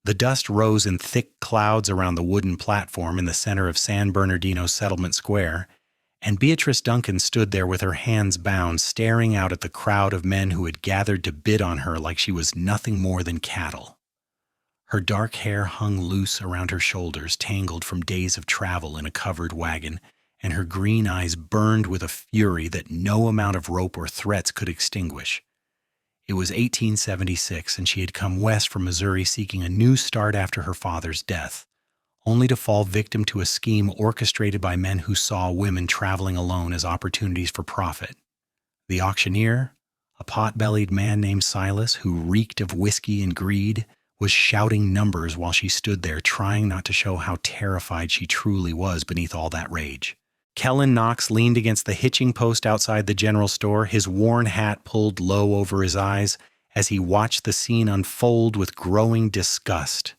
The dust rose in thick clouds around the wooden platform in the center of San Bernardino Settlement Square, and Beatrice Duncan stood there with her hands bound, staring out at the crowd of men who had gathered to bid on her like she was nothing more than cattle. Her dark hair hung loose around her shoulders, tangled from days of travel in a covered wagon, and her green eyes burned with a fury that no amount of rope or threats could extinguish. It was 1876, and she had come west from Missouri seeking a new start after her father's death, only to fall victim to a scheme orchestrated by men who saw women traveling alone as opportunities for profit. The auctioneer, a pot-bellied man named Silas who reeked of whiskey and greed, was shouting numbers while she stood there, trying not to show how terrified she truly was beneath all that rage. Kellan Knox leaned against the hitching post outside the general store, his worn hat pulled low over his eyes as he watched the scene unfold with growing disgust.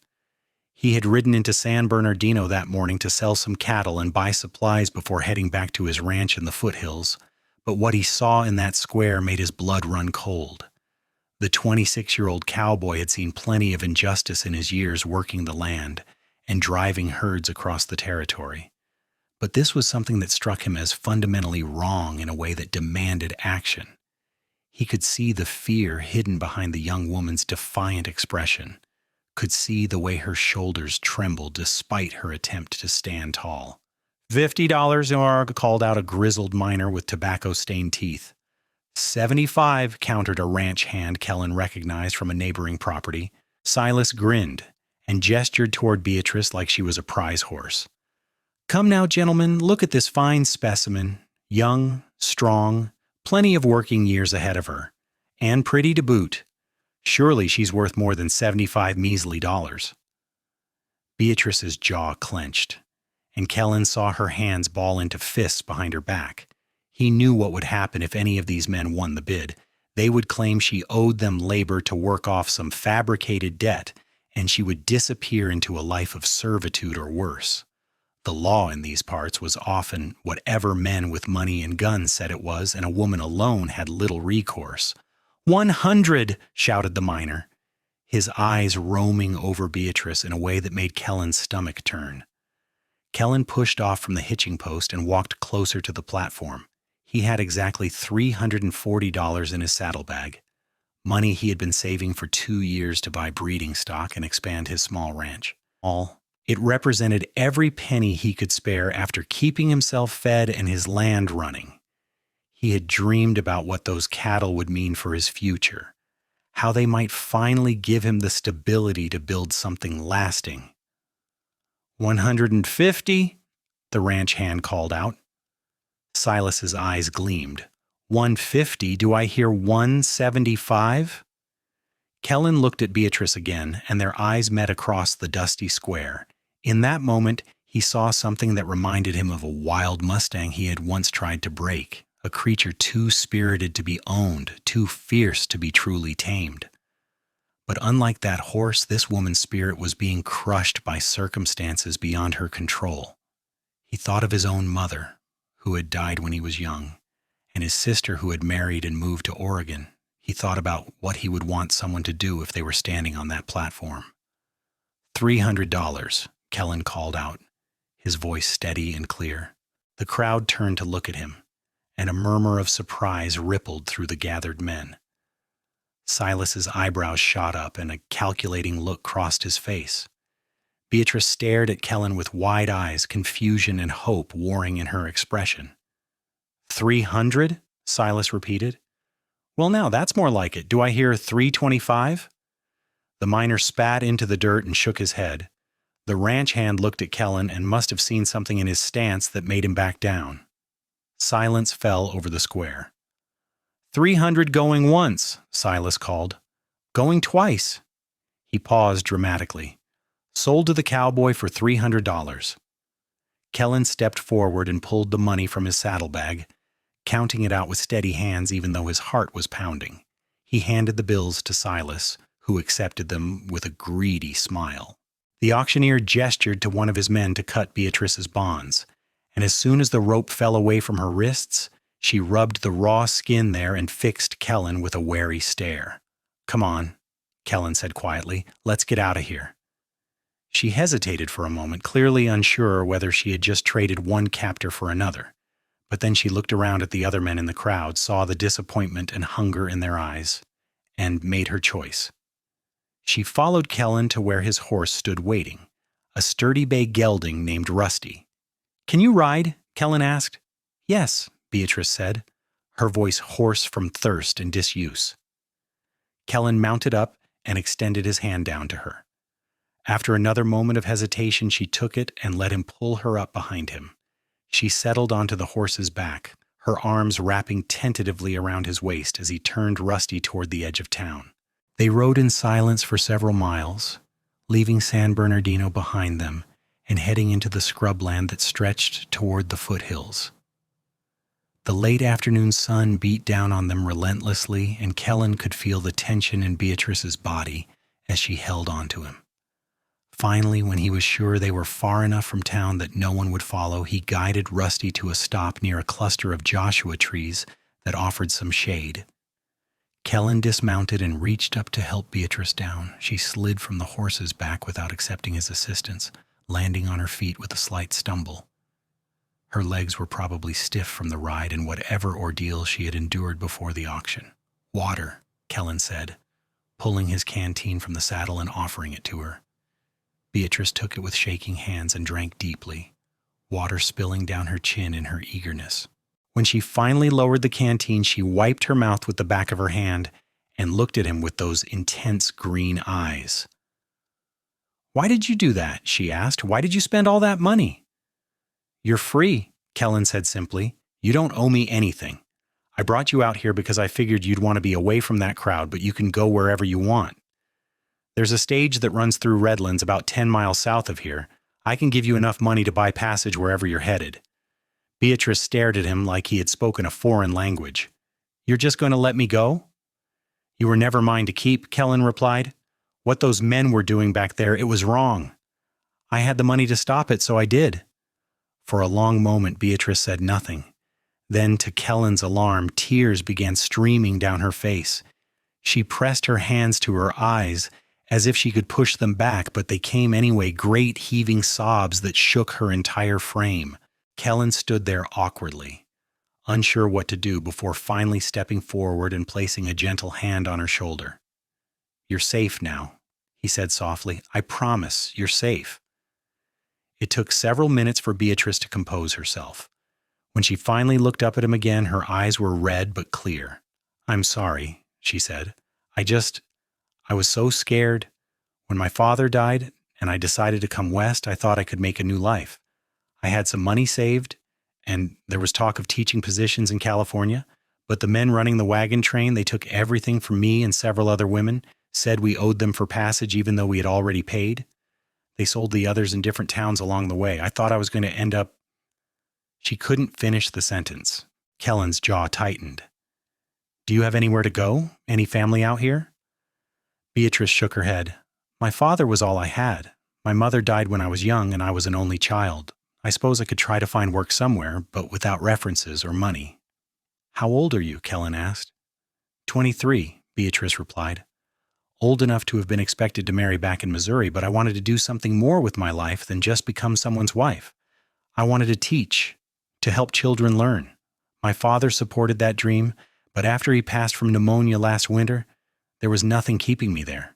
He had ridden into San Bernardino that morning to sell some cattle and buy supplies before heading back to his ranch in the foothills, but what he saw in that square made his blood run cold. The 26-year-old cowboy had seen plenty of injustice in his years working the land and driving herds across the territory. But this was something that struck him as fundamentally wrong in a way that demanded action. He could see the fear hidden behind the young woman's defiant expression, could see the way her shoulders trembled despite her attempt to stand tall. $50, called out a grizzled miner with tobacco-stained teeth. 75, countered a ranch hand Kellan recognized from a neighboring property. Silas grinned and gestured toward Beatrice like she was a prize horse. Come now, gentlemen, look at this fine specimen. Young, strong, plenty of working years ahead of her, and pretty to boot. Surely she's worth more than 75 measly dollars. Beatrice's jaw clenched, and Kellan saw her hands ball into fists behind her back. He knew what would happen if any of these men won the bid. They would claim she owed them labor to work off some fabricated debt, and she would disappear into a life of servitude or worse. The law in these parts was often whatever men with money and guns said it was, and a woman alone had little recourse. 100, shouted the miner, his eyes roaming over Beatrice in a way that made Kellan's stomach turn. Kellan pushed off from the hitching post and walked closer to the platform. He had exactly $340 in his saddlebag, money he had been saving for 2 years to buy breeding stock and expand his small ranch. It represented every penny he could spare after keeping himself fed and his land running. He had dreamed about what those cattle would mean for his future, how they might finally give him the stability to build something lasting. 150, the ranch hand called out. Silas's eyes gleamed. 150, do I hear 175? Kellan looked at Beatrice again, and their eyes met across the dusty square. In that moment, he saw something that reminded him of a wild mustang he had once tried to break, a creature too spirited to be owned, too fierce to be truly tamed. But unlike that horse, this woman's spirit was being crushed by circumstances beyond her control. He thought of his own mother, who had died when he was young, and his sister who had married and moved to Oregon. He thought about what he would want someone to do if they were standing on that platform. $300, Kellan called out, his voice steady and clear. The crowd turned to look at him, and a murmur of surprise rippled through the gathered men. Silas's eyebrows shot up, and a calculating look crossed his face. Beatrice stared at Kellan with wide eyes, confusion and hope warring in her expression. 300? Silas repeated. Well, now that's more like it. Do I hear 325? The miner spat into the dirt and shook his head. The ranch hand looked at Kellan and must have seen something in his stance that made him back down. Silence fell over the square. 300 going once, Silas called. Going twice. He paused dramatically. Sold to the cowboy for $300. Kellan stepped forward and pulled the money from his saddlebag, counting it out with steady hands even though his heart was pounding. He handed the bills to Silas, who accepted them with a greedy smile. The auctioneer gestured to one of his men to cut Beatrice's bonds, and as soon as the rope fell away from her wrists, she rubbed the raw skin there and fixed Kellan with a wary stare. Come on, Kellan said quietly. Let's get out of here. She hesitated for a moment, clearly unsure whether she had just traded one captor for another. But then she looked around at the other men in the crowd, saw the disappointment and hunger in their eyes, and made her choice. She followed Kellan to where his horse stood waiting, a sturdy bay gelding named Rusty. "Can you ride?" Kellan asked. "Yes," Beatrice said, her voice hoarse from thirst and disuse. Kellan mounted up and extended his hand down to her. After another moment of hesitation, she took it and let him pull her up behind him. She settled onto the horse's back, her arms wrapping tentatively around his waist as he turned Rusty toward the edge of town. They rode in silence for several miles, leaving San Bernardino behind them and heading into the scrubland that stretched toward the foothills. The late afternoon sun beat down on them relentlessly, and Kellan could feel the tension in Beatrice's body as she held on to him. Finally, when he was sure they were far enough from town that no one would follow, he guided Rusty to a stop near a cluster of Joshua trees that offered some shade. Kellan dismounted and reached up to help Beatrice down. She slid from the horse's back without accepting his assistance, landing on her feet with a slight stumble. Her legs were probably stiff from the ride and whatever ordeal she had endured before the auction. "Water," Kellan said, pulling his canteen from the saddle and offering it to her. Beatrice took it with shaking hands and drank deeply, water spilling down her chin in her eagerness. When she finally lowered the canteen, she wiped her mouth with the back of her hand and looked at him with those intense green eyes. "Why did you do that?" she asked. "Why did you spend all that money?" "You're free," Kellan said simply. "You don't owe me anything. I brought you out here because I figured you'd want to be away from that crowd, but you can go wherever you want. There's a stage that runs through Redlands about 10 miles south of here. I can give you enough money to buy passage wherever you're headed." Beatrice stared at him like he had spoken a foreign language. "You're just going to let me go?" "You were never mine to keep," Kellan replied. "What those men were doing back there, it was wrong. I had the money to stop it, so I did." For a long moment, Beatrice said nothing. Then, to Kellan's alarm, tears began streaming down her face. She pressed her hands to her eyes as if she could push them back, but they came anyway, great heaving sobs that shook her entire frame. Kellan stood there awkwardly, unsure what to do, before finally stepping forward and placing a gentle hand on her shoulder. "You're safe now," he said softly. "I promise you're safe." It took several minutes for Beatrice to compose herself. When she finally looked up at him again, her eyes were red but clear. "I'm sorry," she said. I was so scared. When my father died and I decided to come west, I thought I could make a new life. I had some money saved, and there was talk of teaching positions in California, but the men running the wagon train, they took everything from me and several other women, said we owed them for passage even though we had already paid. They sold the others in different towns along the way. I thought I was going to end up... She couldn't finish the sentence. Kellan's jaw tightened. "Do you have anywhere to go? Any family out here?" Beatrice shook her head. "My father was all I had. My mother died when I was young, and I was an only child. I suppose I could try to find work somewhere, but without references or money." "How old are you?" Kellan asked. 23, Beatrice replied. "Old enough to have been expected to marry back in Missouri, but I wanted to do something more with my life than just become someone's wife. I wanted to teach, to help children learn. My father supported that dream, but after he passed from pneumonia last winter, there was nothing keeping me there."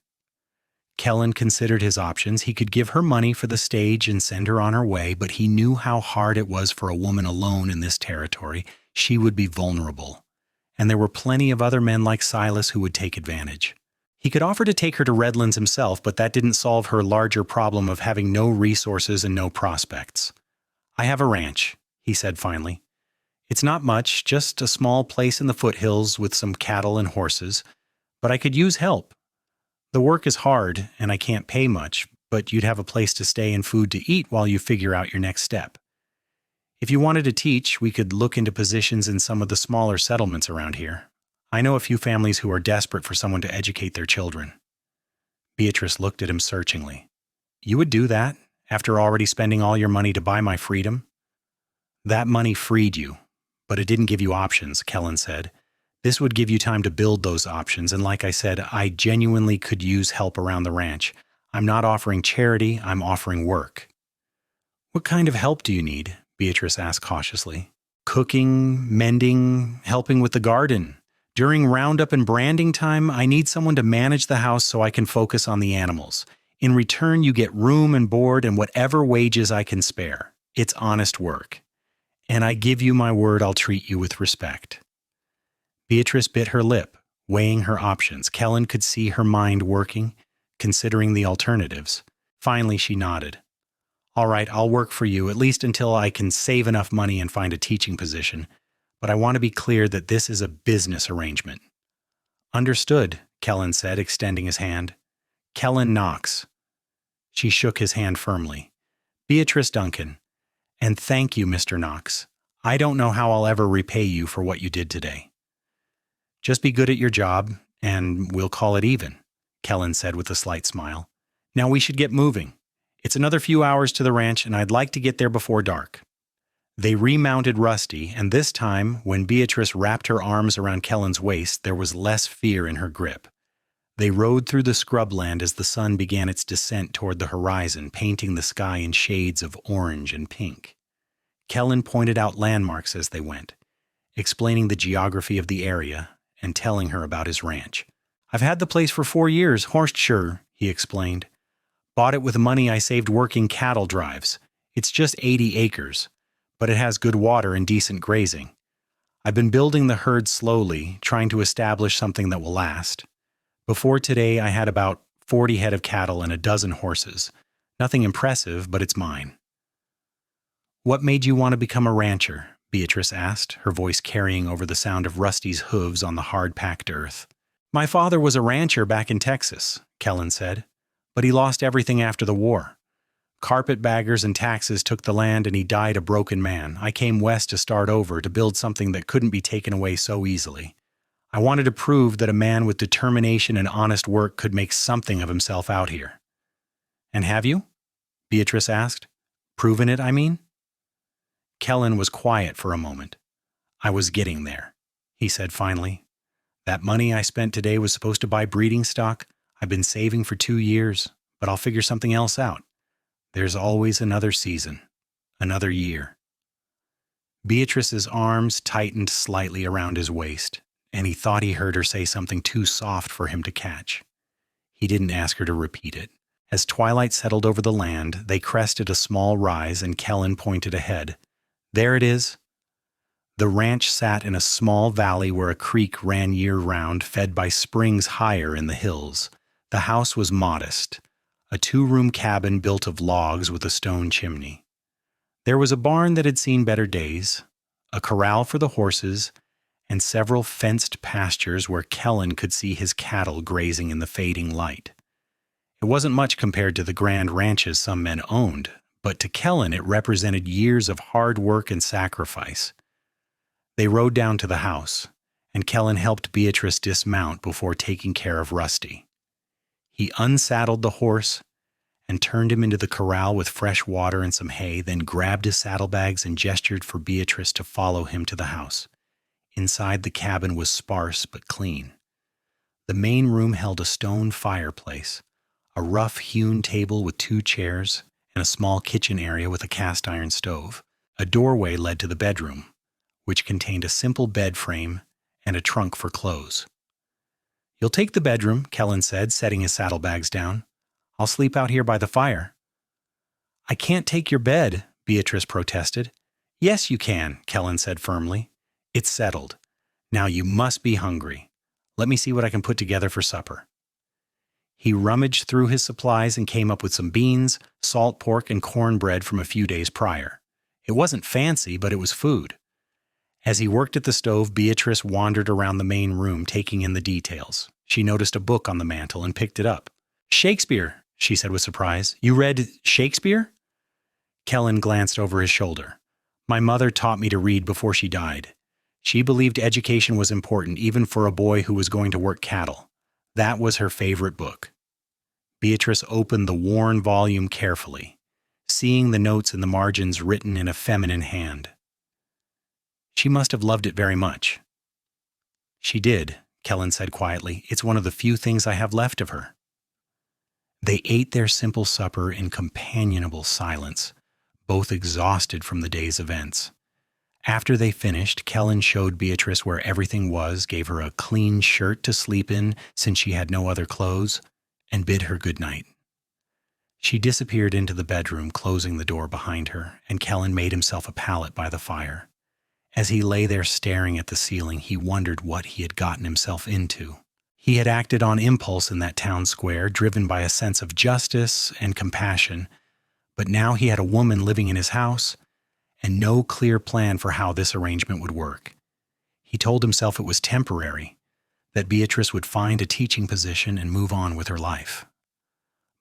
Kellan considered his options. He could give her money for the stage and send her on her way, but he knew how hard it was for a woman alone in this territory. She would be vulnerable, and there were plenty of other men like Silas who would take advantage. He could offer to take her to Redlands himself, but that didn't solve her larger problem of having no resources and no prospects. "I have a ranch," he said finally. "It's not much, just a small place in the foothills with some cattle and horses, but I could use help. The work is hard, and I can't pay much, but you'd have a place to stay and food to eat while you figure out your next step. If you wanted to teach, we could look into positions in some of the smaller settlements around here. I know a few families who are desperate for someone to educate their children." Beatrice looked at him searchingly. "You would do that, after already spending all your money to buy my freedom?" "That money freed you, but it didn't give you options," Kellan said. "This would give you time to build those options, and like I said, I genuinely could use help around the ranch. I'm not offering charity, I'm offering work." "What kind of help do you need?" Beatrice asked cautiously. "Cooking, mending, helping with the garden. During roundup and branding time, I need someone to manage the house so I can focus on the animals. In return, you get room and board and whatever wages I can spare. It's honest work. And I give you my word I'll treat you with respect." Beatrice bit her lip, weighing her options. Kellan could see her mind working, considering the alternatives. Finally, she nodded. "All right, I'll work for you, at least until I can save enough money and find a teaching position. But I want to be clear that this is a business arrangement." "Understood," Kellan said, extending his hand. "Kellan Knox." She shook his hand firmly. "Beatrice Duncan. And thank you, Mr. Knox. I don't know how I'll ever repay you for what you did today." "Just be good at your job, and we'll call it even," Kellan said with a slight smile. "Now we should get moving. It's another few hours to the ranch, and I'd like to get there before dark." They remounted Rusty, and this time, when Beatrice wrapped her arms around Kellan's waist, there was less fear in her grip. They rode through the scrubland as the sun began its descent toward the horizon, painting the sky in shades of orange and pink. Kellan pointed out landmarks as they went, explaining the geography of the area and telling her about his ranch. "I've had the place for 4 years, Horstsure," he explained. "Bought it with money I saved working cattle drives. It's just 80 acres, but it has good water and decent grazing. I've been building the herd slowly, trying to establish something that will last. Before today, I had about 40 head of cattle and a dozen horses. Nothing impressive, but it's mine." "What made you want to become a rancher?" Beatrice asked, her voice carrying over the sound of Rusty's hooves on the hard-packed earth. "My father was a rancher back in Texas," Kellan said, "but he lost everything after the war. Carpetbaggers and taxes took the land and he died a broken man. I came west to start over, to build something that couldn't be taken away so easily. I wanted to prove that a man with determination and honest work could make something of himself out here." "And have you?" Beatrice asked. "Proven it, I mean?" Kellan was quiet for a moment. "I was getting there," he said finally. "That money I spent today was supposed to buy breeding stock. I've been saving for 2 years, but I'll figure something else out. There's always another season, another year." Beatrice's arms tightened slightly around his waist, and he thought he heard her say something too soft for him to catch. He didn't ask her to repeat it. As twilight settled over the land, they crested a small rise and Kellan pointed ahead. "There it is." The ranch sat in a small valley where a creek ran year-round, fed by springs higher in the hills. The house was modest, a 2-room cabin built of logs with a stone chimney. There was a barn that had seen better days, a corral for the horses, and several fenced pastures where Kellan could see his cattle grazing in the fading light. It wasn't much compared to the grand ranches some men owned, but to Kellan it represented years of hard work and sacrifice. They rode down to the house, and Kellan helped Beatrice dismount before taking care of Rusty. He unsaddled the horse and turned him into the corral with fresh water and some hay, then grabbed his saddlebags and gestured for Beatrice to follow him to the house. Inside, the cabin was sparse but clean. The main room held a stone fireplace, a rough-hewn table with 2 chairs, and a small kitchen area with a cast-iron stove. A doorway led to the bedroom, which contained a simple bed frame and a trunk for clothes. "You'll take the bedroom," Kellan said, setting his saddlebags down. "I'll sleep out here by the fire." "I can't take your bed," Beatrice protested. "Yes, you can," Kellan said firmly. "It's settled. Now you must be hungry. Let me see what I can put together for supper." He rummaged through his supplies and came up with some beans, salt pork, and cornbread from a few days prior. It wasn't fancy, but it was food. As he worked at the stove, Beatrice wandered around the main room, taking in the details. She noticed a book on the mantel and picked it up. "Shakespeare," she said with surprise. "You read Shakespeare?" Kellan glanced over his shoulder. "My mother taught me to read before she died. She believed education was important, even for a boy who was going to work cattle. That was her favorite book." Beatrice opened the worn volume carefully, seeing the notes in the margins written in a feminine hand. "She must have loved it very much." "She did," Kellan said quietly. "It's one of the few things I have left of her." They ate their simple supper in companionable silence, both exhausted from the day's events. After they finished, Kellan showed Beatrice where everything was, gave her a clean shirt to sleep in since she had no other clothes, and bid her good night. She disappeared into the bedroom, closing the door behind her, and Kellan made himself a pallet by the fire. As he lay there staring at the ceiling, he wondered what he had gotten himself into. He had acted on impulse in that town square, driven by a sense of justice and compassion, but now he had a woman living in his house and no clear plan for how this arrangement would work. He told himself it was temporary, that Beatrice would find a teaching position and move on with her life.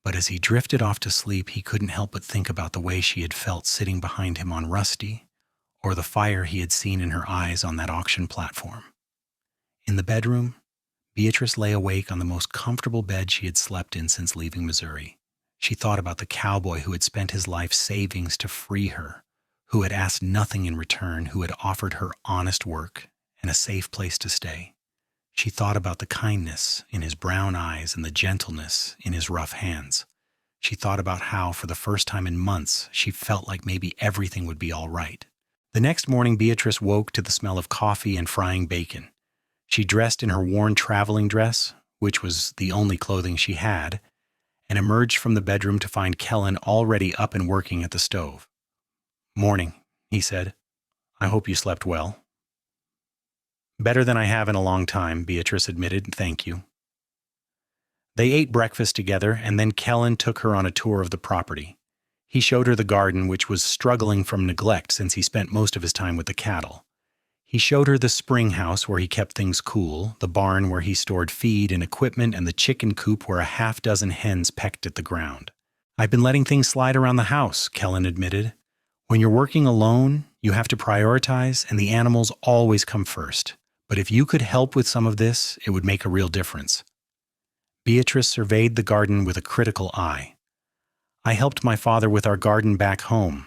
But as he drifted off to sleep, he couldn't help but think about the way she had felt sitting behind him on Rusty, or the fire he had seen in her eyes on that auction platform. In the bedroom, Beatrice lay awake on the most comfortable bed she had slept in since leaving Missouri. She thought about the cowboy who had spent his life savings to free her, who had asked nothing in return, who had offered her honest work and a safe place to stay. She thought about the kindness in his brown eyes and the gentleness in his rough hands. She thought about how, for the first time in months, she felt like maybe everything would be all right. The next morning, Beatrice woke to the smell of coffee and frying bacon. She dressed in her worn traveling dress, which was the only clothing she had, and emerged from the bedroom to find Kellan already up and working at the stove. "Morning," he said. "I hope you slept well." "Better than I have in a long time," Beatrice admitted. "Thank you." They ate breakfast together, and then Kellan took her on a tour of the property. He showed her the garden, which was struggling from neglect since he spent most of his time with the cattle. He showed her the spring house where he kept things cool, the barn where he stored feed and equipment, and the chicken coop where a half-dozen hens pecked at the ground. "I've been letting things slide around the house," Kellan admitted. "When you're working alone, you have to prioritize, and the animals always come first. But if you could help with some of this, it would make a real difference." Beatrice surveyed the garden with a critical eye. "I helped my father with our garden back home.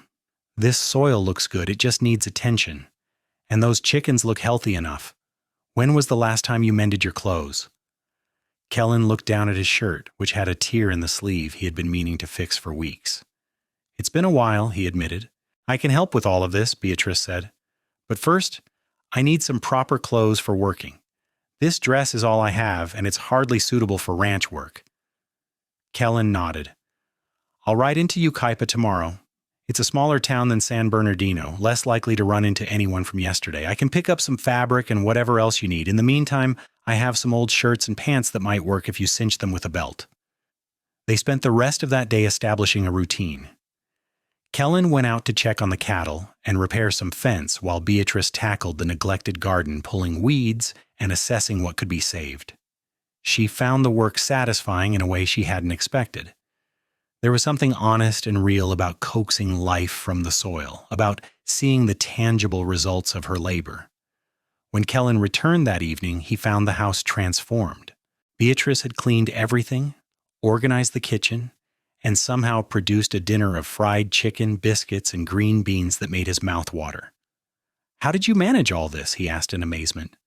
This soil looks good, it just needs attention. And those chickens look healthy enough. When was the last time you mended your clothes?" Kellan looked down at his shirt, which had a tear in the sleeve he had been meaning to fix for weeks. "It's been a while," he admitted. "I can help with all of this," Beatrice said. "But first, I need some proper clothes for working. This dress is all I have, and it's hardly suitable for ranch work." Kellan nodded. "I'll ride into Yucaipa tomorrow. It's a smaller town than San Bernardino, less likely to run into anyone from yesterday. I can pick up some fabric and whatever else you need. In the meantime, I have some old shirts and pants that might work if you cinch them with a belt." They spent the rest of that day establishing a routine. Kellan went out to check on the cattle and repair some fence while Beatrice tackled the neglected garden, pulling weeds and assessing what could be saved. She found the work satisfying in a way she hadn't expected. There was something honest and real about coaxing life from the soil, about seeing the tangible results of her labor. When Kellan returned that evening, he found the house transformed. Beatrice had cleaned everything, organized the kitchen, and somehow produced a dinner of fried chicken, biscuits, and green beans that made his mouth water. "How did you manage all this?" he asked in amazement.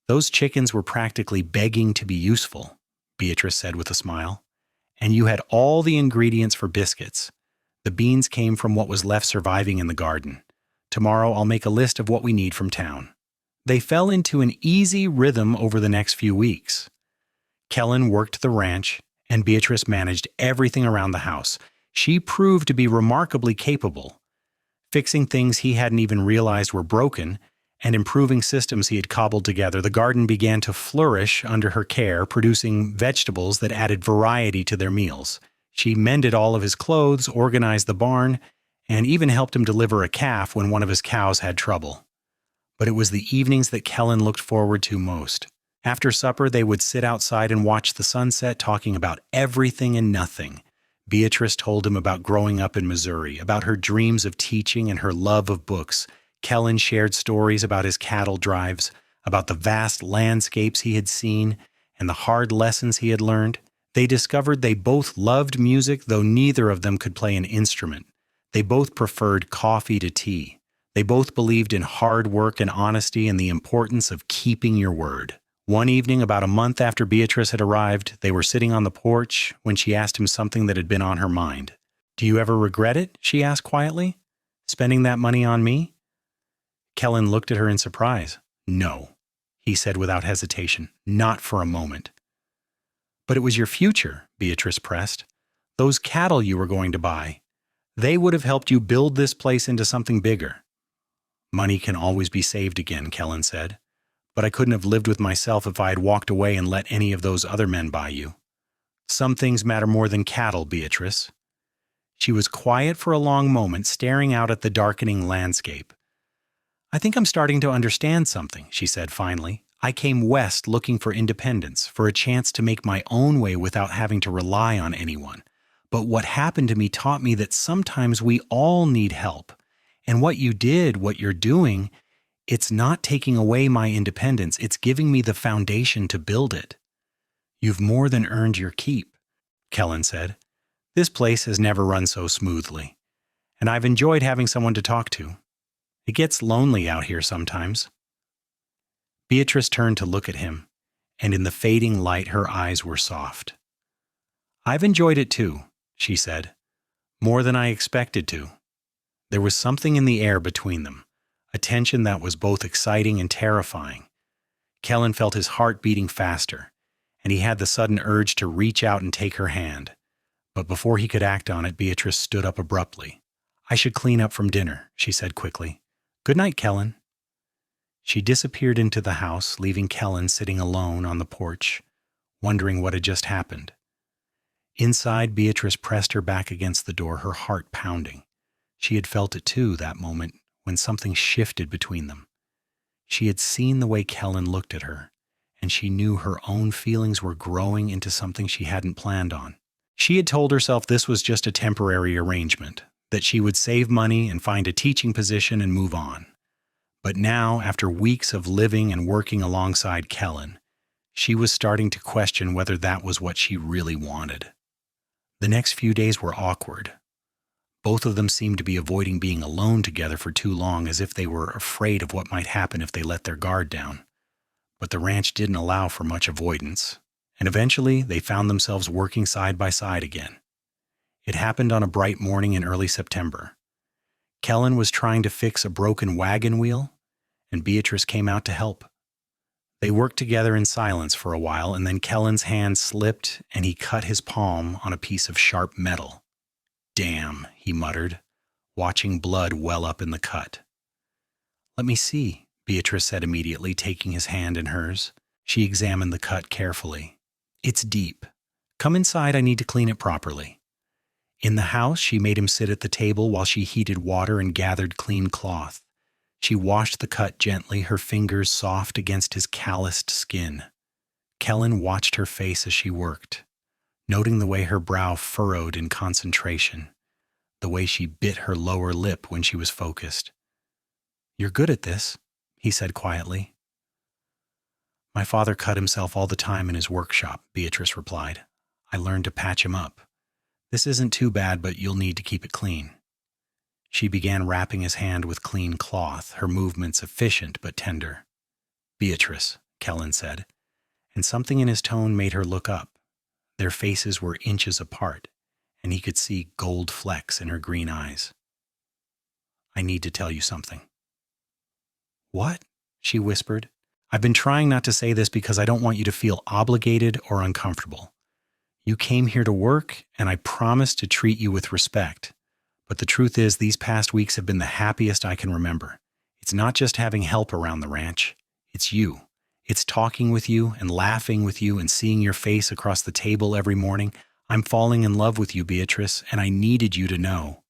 "Those chickens were practically begging to be useful," Beatrice said with a smile. "And you had all the ingredients for biscuits. The beans came from what was left surviving in the garden. Tomorrow I'll make a list of what we need from town." They fell into an easy rhythm over the next few weeks. Kellan worked the ranch, and Beatrice managed everything around the house. She proved to be remarkably capable, fixing things he hadn't even realized were broken and improving systems he had cobbled together. The garden began to flourish under her care, producing vegetables that added variety to their meals. She mended all of his clothes, organized the barn, and even helped him deliver a calf when one of his cows had trouble. But it was the evenings that Kellan looked forward to most. After supper, they would sit outside and watch the sunset, talking about everything and nothing. Beatrice told him about growing up in Missouri, about her dreams of teaching and her love of books. Kellan shared stories about his cattle drives, about the vast landscapes he had seen, and the hard lessons he had learned. They discovered they both loved music, though neither of them could play an instrument. They both preferred coffee to tea. They both believed in hard work and honesty and the importance of keeping your word. One evening, about a month after Beatrice had arrived, they were sitting on the porch when she asked him something that had been on her mind. "Do you ever regret it?" she asked quietly. "Spending that money on me?" Kellan looked at her in surprise. "No," he said without hesitation. "Not for a moment." "But it was your future," Beatrice pressed. "Those cattle you were going to buy. They would have helped you build this place into something bigger." "Money can always be saved again," Kellan said. "But I couldn't have lived with myself if I had walked away and let any of those other men buy you. Some things matter more than cattle, Beatrice." She was quiet for a long moment, staring out at the darkening landscape. "I think I'm starting to understand something," she said finally. "I came west looking for independence, for a chance to make my own way without having to rely on anyone. But what happened to me taught me that sometimes we all need help. And what you did, what you're doing, it's not taking away my independence, it's giving me the foundation to build it." "You've more than earned your keep," Kellan said. "This place has never run so smoothly. And I've enjoyed having someone to talk to. It gets lonely out here sometimes." Beatrice turned to look at him, and in the fading light her eyes were soft. "I've enjoyed it too," she said. "More than I expected to." There was something in the air between them, a tension that was both exciting and terrifying. Kellan felt his heart beating faster, and he had the sudden urge to reach out and take her hand. But before he could act on it, Beatrice stood up abruptly. "I should clean up from dinner," she said quickly. "Good night, Kellan." She disappeared into the house, leaving Kellan sitting alone on the porch, wondering what had just happened. Inside, Beatrice pressed her back against the door, her heart pounding. She had felt it too that moment when something shifted between them. She had seen the way Kellan looked at her, and she knew her own feelings were growing into something she hadn't planned on. She had told herself this was just a temporary arrangement, that she would save money and find a teaching position and move on. But now, after weeks of living and working alongside Kellan, she was starting to question whether that was what she really wanted. The next few days were awkward. Both of them seemed to be avoiding being alone together for too long, as if they were afraid of what might happen if they let their guard down. But the ranch didn't allow for much avoidance, and eventually they found themselves working side by side again. It happened on a bright morning in early September. Kellan was trying to fix a broken wagon wheel, and Beatrice came out to help. They worked together in silence for a while, and then Kellan's hand slipped and he cut his palm on a piece of sharp metal. "Damn," he muttered, watching blood well up in the cut. "Let me see," Beatrice said immediately, taking his hand in hers. She examined the cut carefully. "It's deep. Come inside, I need to clean it properly." In the house, she made him sit at the table while she heated water and gathered clean cloth. She washed the cut gently, her fingers soft against his calloused skin. Kellan watched her face as she worked, noting the way her brow furrowed in concentration, the way she bit her lower lip when she was focused. "You're good at this," he said quietly. "My father cut himself all the time in his workshop," Beatrice replied. "I learned to patch him up. This isn't too bad, but you'll need to keep it clean." She began wrapping his hand with clean cloth, her movements efficient but tender. "Beatrice," Kellan said, and something in his tone made her look up. Their faces were inches apart, and he could see gold flecks in her green eyes. "I need to tell you something." "What?" she whispered. "I've been trying not to say this because I don't want you to feel obligated or uncomfortable. You came here to work, and I promised to treat you with respect. But the truth is, these past weeks have been the happiest I can remember. It's not just having help around the ranch. It's you. It's talking with you and laughing with you and seeing your face across the table every morning. I'm falling in love with you, Beatrice, and I needed you to know."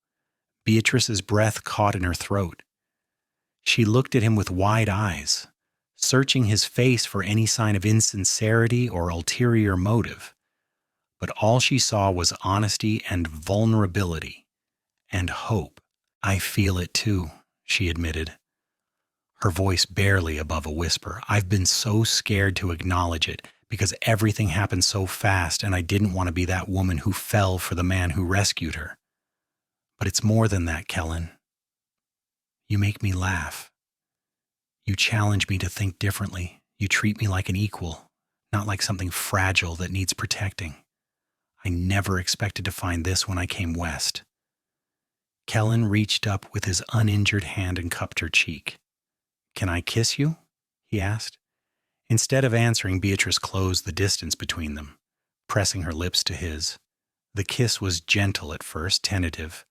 Beatrice's breath caught in her throat. She looked at him with wide eyes, searching his face for any sign of insincerity or ulterior motive. But all she saw was honesty and vulnerability and hope. "I feel it too," she admitted, her voice barely above a whisper. "I've been so scared to acknowledge it because everything happened so fast, and I didn't want to be that woman who fell for the man who rescued her. But it's more than that, Kellan. You make me laugh. You challenge me to think differently. You treat me like an equal, not like something fragile that needs protecting. I never expected to find this when I came west." Kellan reached up with his uninjured hand and cupped her cheek. "Can I kiss you?" he asked. Instead of answering, Beatrice closed the distance between them, pressing her lips to his. The kiss was gentle at first, tentative,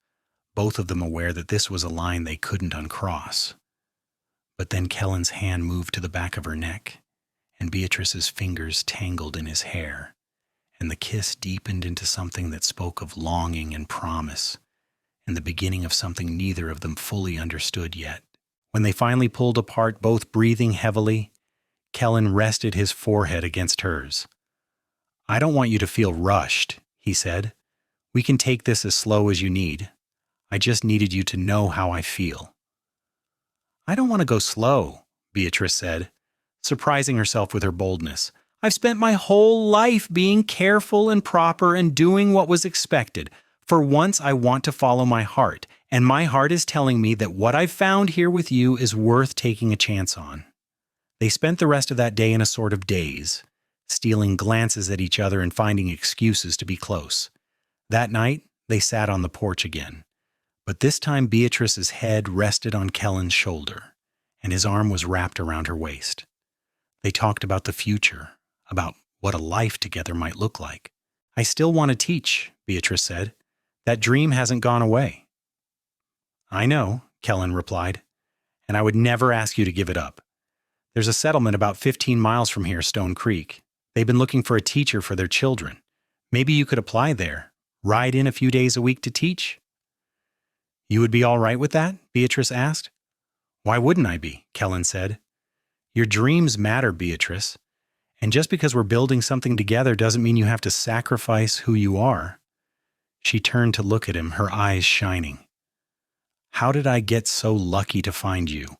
both of them aware that this was a line they couldn't uncross. But then Kellan's hand moved to the back of her neck, and Beatrice's fingers tangled in his hair, and the kiss deepened into something that spoke of longing and promise, and the beginning of something neither of them fully understood yet. When they finally pulled apart, both breathing heavily, Kellan rested his forehead against hers. "I don't want you to feel rushed," he said. "We can take this as slow as you need. I just needed you to know how I feel." "I don't want to go slow," Beatrice said, surprising herself with her boldness. "I've spent my whole life being careful and proper and doing what was expected. For once, I want to follow my heart, and my heart is telling me that what I've found here with you is worth taking a chance on." They spent the rest of that day in a sort of daze, stealing glances at each other and finding excuses to be close. That night, they sat on the porch again. But this time Beatrice's head rested on Kellan's shoulder, and his arm was wrapped around her waist. They talked about the future, about what a life together might look like. "I still want to teach," Beatrice said. "That dream hasn't gone away." "I know," Kellan replied, "and I would never ask you to give it up. There's a settlement about 15 miles from here, Stone Creek. They've been looking for a teacher for their children. Maybe you could apply there, ride in a few days a week to teach." "You would be all right with that?" Beatrice asked. "Why wouldn't I be?" Kellan said. "Your dreams matter, Beatrice. And just because we're building something together doesn't mean you have to sacrifice who you are." She turned to look at him, her eyes shining. "How did I get so lucky to find you?"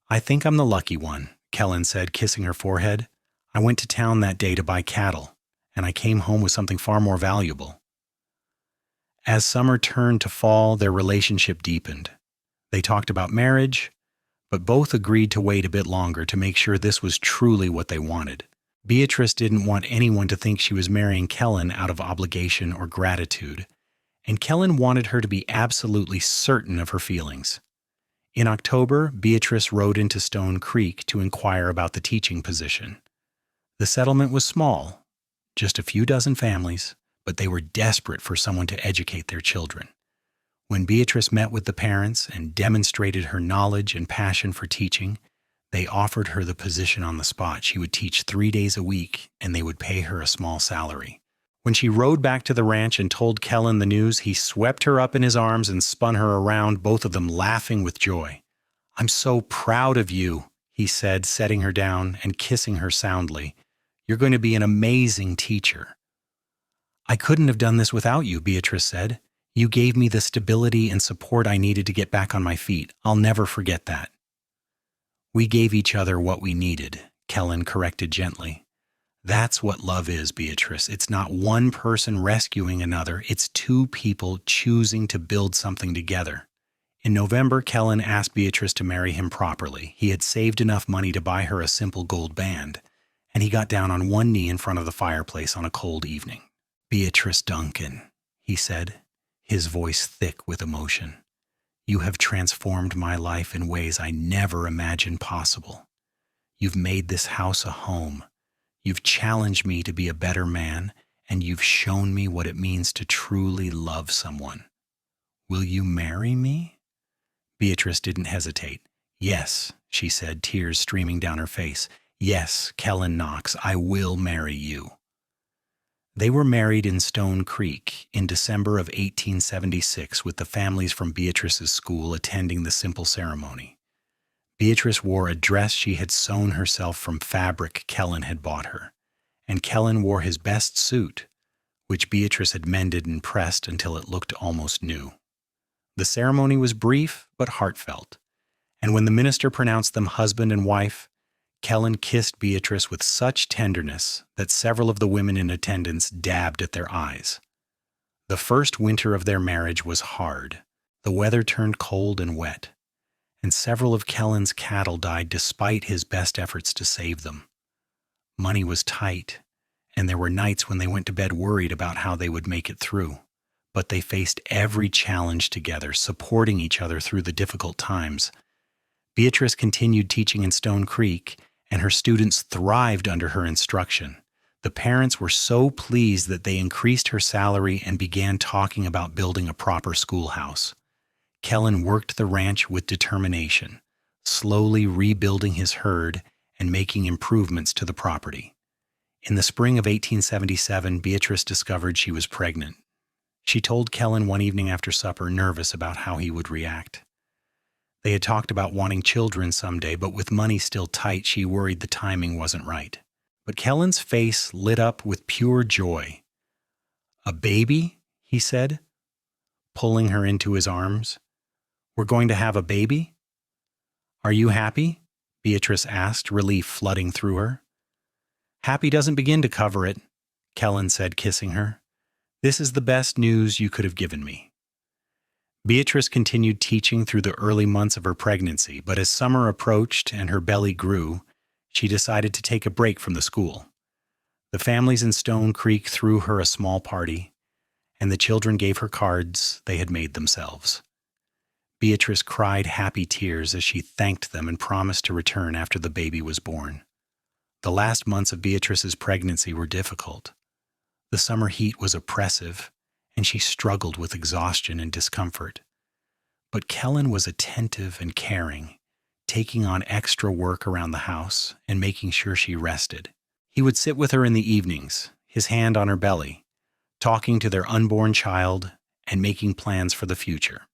"I think I'm the lucky one," Kellan said, kissing her forehead. "I went to town that day to buy cattle, and I came home with something far more valuable." As summer turned to fall, their relationship deepened. They talked about marriage, but both agreed to wait a bit longer to make sure this was truly what they wanted. Beatrice didn't want anyone to think she was marrying Kellan out of obligation or gratitude, and Kellan wanted her to be absolutely certain of her feelings. In October, Beatrice rode into Stone Creek to inquire about the teaching position. The settlement was small, just a few dozen families, but they were desperate for someone to educate their children. When Beatrice met with the parents and demonstrated her knowledge and passion for teaching, they offered her the position on the spot. She would teach 3 days a week, and they would pay her a small salary. When she rode back to the ranch and told Kellan the news, he swept her up in his arms and spun her around, both of them laughing with joy. "I'm so proud of you," he said, setting her down and kissing her soundly. "You're going to be an amazing teacher." "I couldn't have done this without you," Beatrice said. "You gave me the stability and support I needed to get back on my feet. I'll never forget that." "We gave each other what we needed," Kellan corrected gently. "That's what love is, Beatrice. It's not one person rescuing another. It's two people choosing to build something together." In November, Kellan asked Beatrice to marry him properly. He had saved enough money to buy her a simple gold band, and he got down on one knee in front of the fireplace on a cold evening. "Beatrice Duncan," he said, his voice thick with emotion. "You have transformed my life in ways I never imagined possible. You've made this house a home. You've challenged me to be a better man, and you've shown me what it means to truly love someone. Will you marry me?" Beatrice didn't hesitate. "Yes," she said, tears streaming down her face. "Yes, Kellan Knox, I will marry you." They were married in Stone Creek in December of 1876, with the families from Beatrice's school attending the simple ceremony. Beatrice wore a dress she had sewn herself from fabric Kellan had bought her, and Kellan wore his best suit, which Beatrice had mended and pressed until it looked almost new. The ceremony was brief but heartfelt, and when the minister pronounced them husband and wife, Kellan kissed Beatrice with such tenderness that several of the women in attendance dabbed at their eyes. The first winter of their marriage was hard. The weather turned cold and wet, and several of Kellan's cattle died despite his best efforts to save them. Money was tight, and there were nights when they went to bed worried about how they would make it through. But they faced every challenge together, supporting each other through the difficult times. Beatrice continued teaching in Stone Creek, and her students thrived under her instruction. The parents were so pleased that they increased her salary and began talking about building a proper schoolhouse. Kellan worked the ranch with determination, slowly rebuilding his herd and making improvements to the property. In the spring of 1877, Beatrice discovered she was pregnant. She told Kellan one evening after supper, nervous about how he would react. They had talked about wanting children someday, but with money still tight, she worried the timing wasn't right. But Kellan's face lit up with pure joy. "A baby?" he said, pulling her into his arms. "We're going to have a baby?" "Are you happy?" Beatrice asked, relief flooding through her. "Happy doesn't begin to cover it," Kellan said, kissing her. "This is the best news you could have given me." Beatrice continued teaching through the early months of her pregnancy, but as summer approached and her belly grew, she decided to take a break from the school. The families in Stone Creek threw her a small party, and the children gave her cards they had made themselves. Beatrice cried happy tears as she thanked them and promised to return after the baby was born. The last months of Beatrice's pregnancy were difficult. The summer heat was oppressive, and she struggled with exhaustion and discomfort. But Kellan was attentive and caring, taking on extra work around the house and making sure she rested. He would sit with her in the evenings, his hand on her belly, talking to their unborn child and making plans for the future.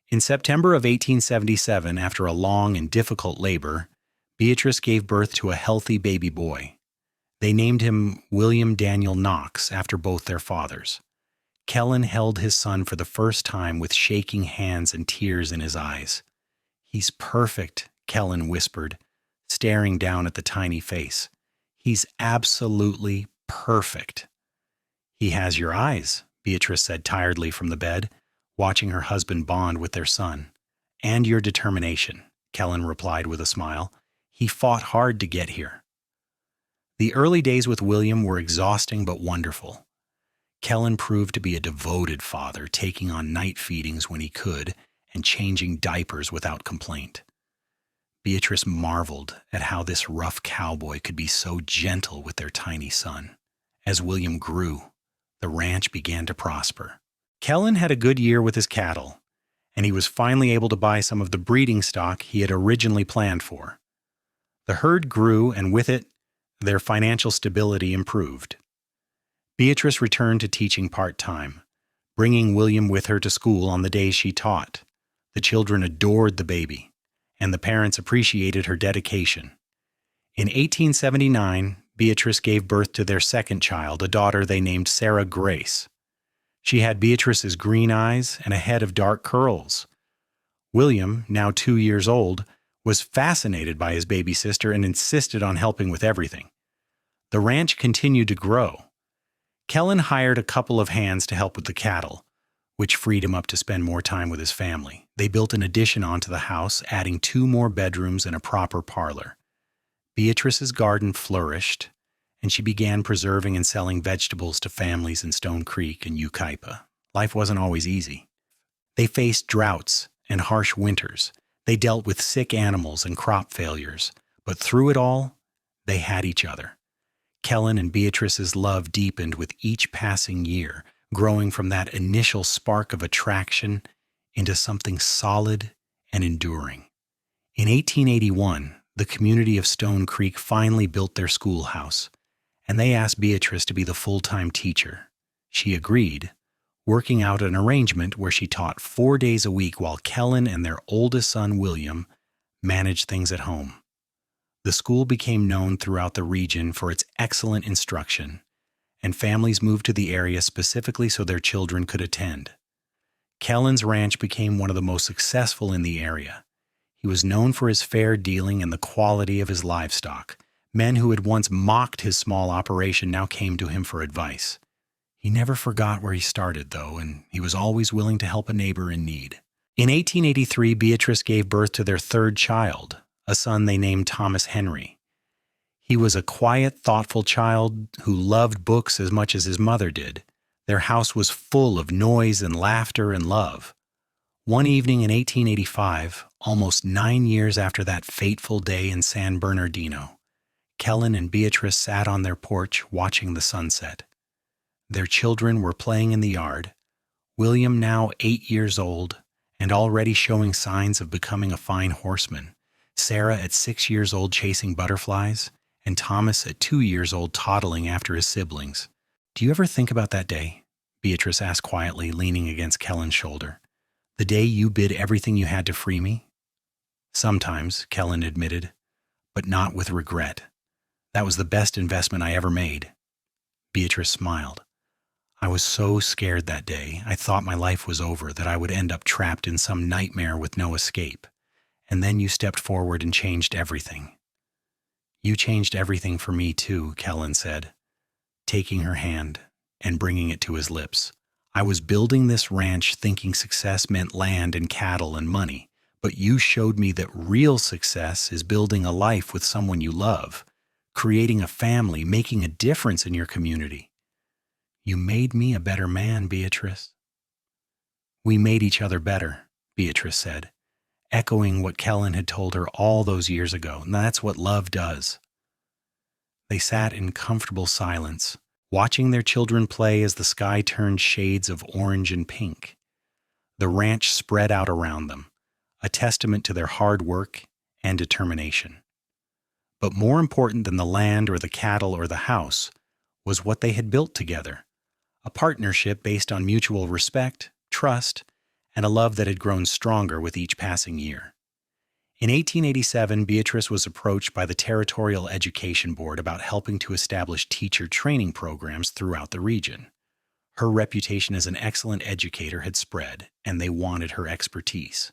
In September of 1877, after a long and difficult labor, Beatrice gave birth to a healthy baby boy. They named him William Daniel Knox after both their fathers. Kellan held his son for the first time with shaking hands and tears in his eyes. "He's perfect," Kellan whispered, staring down at the tiny face. "He's absolutely perfect." "He has your eyes," Beatrice said tiredly from the bed, watching her husband bond with their son. "And your determination," Kellan replied with a smile. "He fought hard to get here." The early days with William were exhausting but wonderful. Kellan proved to be a devoted father, taking on night feedings when he could and changing diapers without complaint. Beatrice marveled at how this rough cowboy could be so gentle with their tiny son. As William grew, the ranch began to prosper. Kellan had a good year with his cattle, and he was finally able to buy some of the breeding stock he had originally planned for. The herd grew, and with it, their financial stability improved. Beatrice returned to teaching part-time, bringing William with her to school on the days she taught. The children adored the baby, and the parents appreciated her dedication. In 1879, Beatrice gave birth to their second child, a daughter they named Sarah Grace. She had Beatrice's green eyes and a head of dark curls. William, now 2 years old, was fascinated by his baby sister and insisted on helping with everything. The ranch continued to grow. Kellan hired a couple of hands to help with the cattle, which freed him up to spend more time with his family. They built an addition onto the house, adding 2 more bedrooms and a proper parlor. Beatrice's garden flourished, and she began preserving and selling vegetables to families in Stone Creek and Yucaipa. Life wasn't always easy. They faced droughts and harsh winters. They dealt with sick animals and crop failures, but through it all, they had each other. Kellan and Beatrice's love deepened with each passing year, growing from that initial spark of attraction into something solid and enduring. In 1881, the community of Stone Creek finally built their schoolhouse, and they asked Beatrice to be the full-time teacher. She agreed, working out an arrangement where she taught 4 days a week while Kellan and their oldest son, William, managed things at home. The school became known throughout the region for its excellent instruction, and families moved to the area specifically so their children could attend. Kellan's ranch became one of the most successful in the area. He was known for his fair dealing and the quality of his livestock. Men who had once mocked his small operation now came to him for advice. He never forgot where he started, though, and he was always willing to help a neighbor in need. In 1883, Beatrice gave birth to their third child, a son they named Thomas Henry. He was a quiet, thoughtful child who loved books as much as his mother did. Their house was full of noise and laughter and love. One evening in 1885, almost 9 years after that fateful day in San Bernardino, Kellan and Beatrice sat on their porch watching the sunset. Their children were playing in the yard, William now 8 years old and already showing signs of becoming a fine horseman, Sarah at 6 years old chasing butterflies, and Thomas at 2 years old toddling after his siblings. "Do you ever think about that day?" Beatrice asked quietly, leaning against Kellan's shoulder. "The day you bid everything you had to free me?" "Sometimes," Kellan admitted, "but not with regret. That was the best investment I ever made." Beatrice smiled. "I was so scared that day. I thought my life was over, that I would end up trapped in some nightmare with no escape. And then you stepped forward and changed everything." "You changed everything for me too," Kellan said, taking her hand and bringing it to his lips. "I was building this ranch thinking success meant land and cattle and money, but you showed me that real success is building a life with someone you love, creating a family, making a difference in your community. You made me a better man, Beatrice." "We made each other better," Beatrice said, echoing what Kellan had told her all those years ago. And that's what love does. They sat in comfortable silence, watching their children play as the sky turned shades of orange and pink. The ranch spread out around them, a testament to their hard work and determination. But more important than the land or the cattle or the house was what they had built together, a partnership based on mutual respect, trust, and a love that had grown stronger with each passing year. In 1887, Beatrice was approached by the Territorial Education Board about helping to establish teacher training programs throughout the region. Her reputation as an excellent educator had spread, and they wanted her expertise.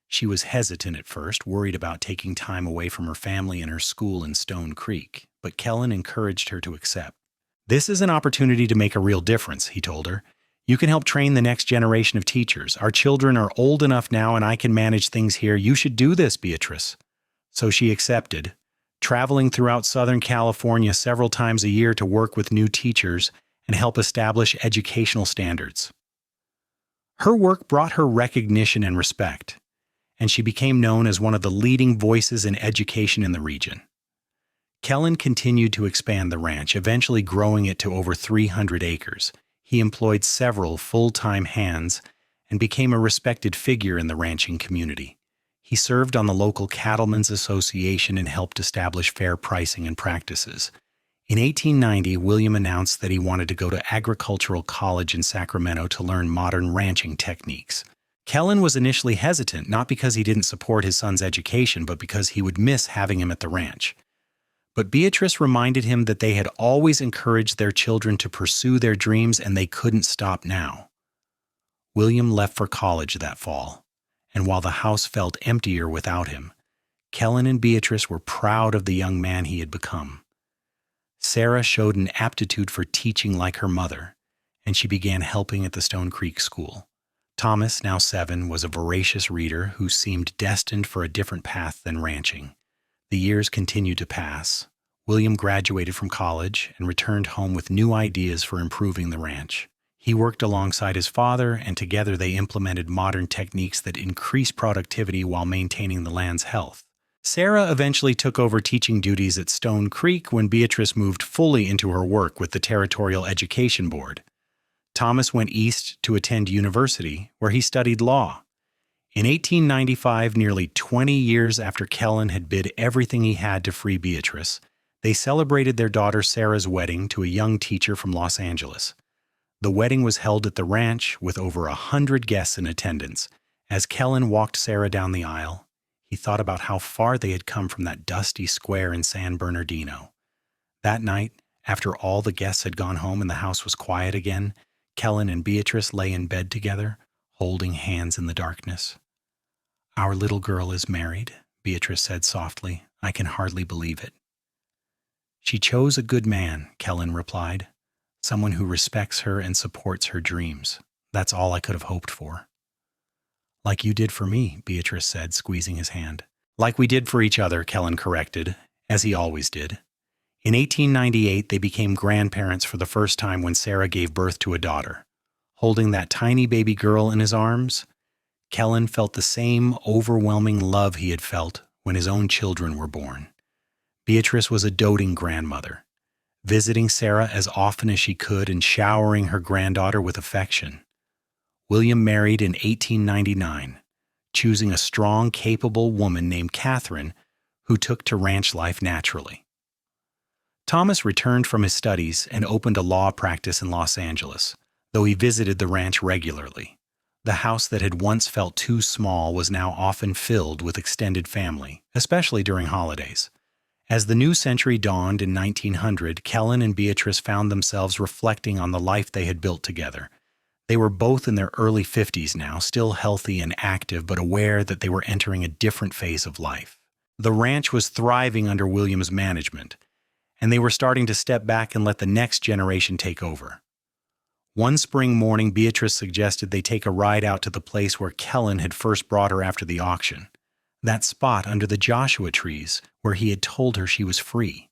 She was hesitant at first, worried about taking time away from her family and her school in Stone Creek, but Kellan encouraged her to accept. "This is an opportunity to make a real difference," he told her. "You can help train the next generation of teachers. Our children are old enough now and I can manage things here. You should do this, Beatrice." So she accepted, traveling throughout Southern California several times a year to work with new teachers and help establish educational standards. Her work brought her recognition and respect, and she became known as one of the leading voices in education in the region. Kellan continued to expand the ranch, eventually growing it to over 300 acres. He employed several full-time hands and became a respected figure in the ranching community. He served on the local Cattlemen's Association and helped establish fair pricing and practices. In 1890, William announced that he wanted to go to Agricultural College in Sacramento to learn modern ranching techniques. Kellan was initially hesitant, not because he didn't support his son's education, but because he would miss having him at the ranch. But Beatrice reminded him that they had always encouraged their children to pursue their dreams and they couldn't stop now. William left for college that fall, and while the house felt emptier without him, Kellan and Beatrice were proud of the young man he had become. Sarah showed an aptitude for teaching like her mother, and she began helping at the Stone Creek School. Thomas, now 7, was a voracious reader who seemed destined for a different path than ranching. The years continued to pass. William graduated from college and returned home with new ideas for improving the ranch. He worked alongside his father, and together they implemented modern techniques that increased productivity while maintaining the land's health. Sarah eventually took over teaching duties at Stone Creek when Beatrice moved fully into her work with the Territorial Education Board. Thomas went east to attend university, where he studied law. In 1895, nearly 20 years after Kellan had bid everything he had to free Beatrice, they celebrated their daughter Sarah's wedding to a young teacher from Los Angeles. The wedding was held at the ranch with over 100 guests in attendance. As Kellan walked Sarah down the aisle, he thought about how far they had come from that dusty square in San Bernardino. That night, after all the guests had gone home and the house was quiet again, Kellan and Beatrice lay in bed together, holding hands in the darkness. "Our little girl is married," Beatrice said softly. "I can hardly believe it." "She chose a good man," Kellan replied. "Someone who respects her and supports her dreams. That's all I could have hoped for." Like you did for me, Beatrice said, squeezing his hand. Like we did for each other, Kellan corrected, as he always did. In 1898, they became grandparents for the first time when Sarah gave birth to a daughter. Holding that tiny baby girl in his arms, Kellan felt the same overwhelming love he had felt when his own children were born. Beatrice was a doting grandmother, visiting Sarah as often as she could and showering her granddaughter with affection. William married in 1899, choosing a strong, capable woman named Catherine, who took to ranch life naturally. Thomas returned from his studies and opened a law practice in Los Angeles, though he visited the ranch regularly. The house that had once felt too small was now often filled with extended family, especially during holidays. As the new century dawned in 1900, Kellan and Beatrice found themselves reflecting on the life they had built together. They were both in their early 50s now, still healthy and active, but aware that they were entering a different phase of life. The ranch was thriving under William's management, and they were starting to step back and let the next generation take over. One spring morning, Beatrice suggested they take a ride out to the place where Kellan had first brought her after the auction, that spot under the Joshua trees where he had told her she was free.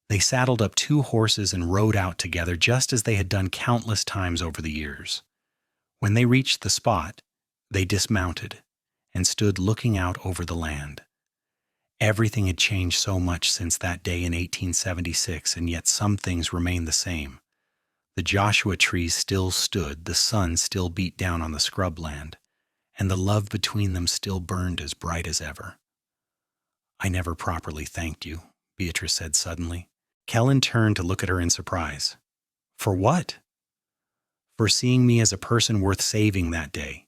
They saddled up 2 horses and rode out together just as they had done countless times over the years. When they reached the spot, they dismounted and stood looking out over the land. Everything had changed so much since that day in 1876, and yet some things remained the same. The Joshua trees still stood, the sun still beat down on the scrubland, and the love between them still burned as bright as ever. "I never properly thanked you," Beatrice said suddenly. Kellan turned to look at her in surprise. "For what?" "For seeing me as a person worth saving that day.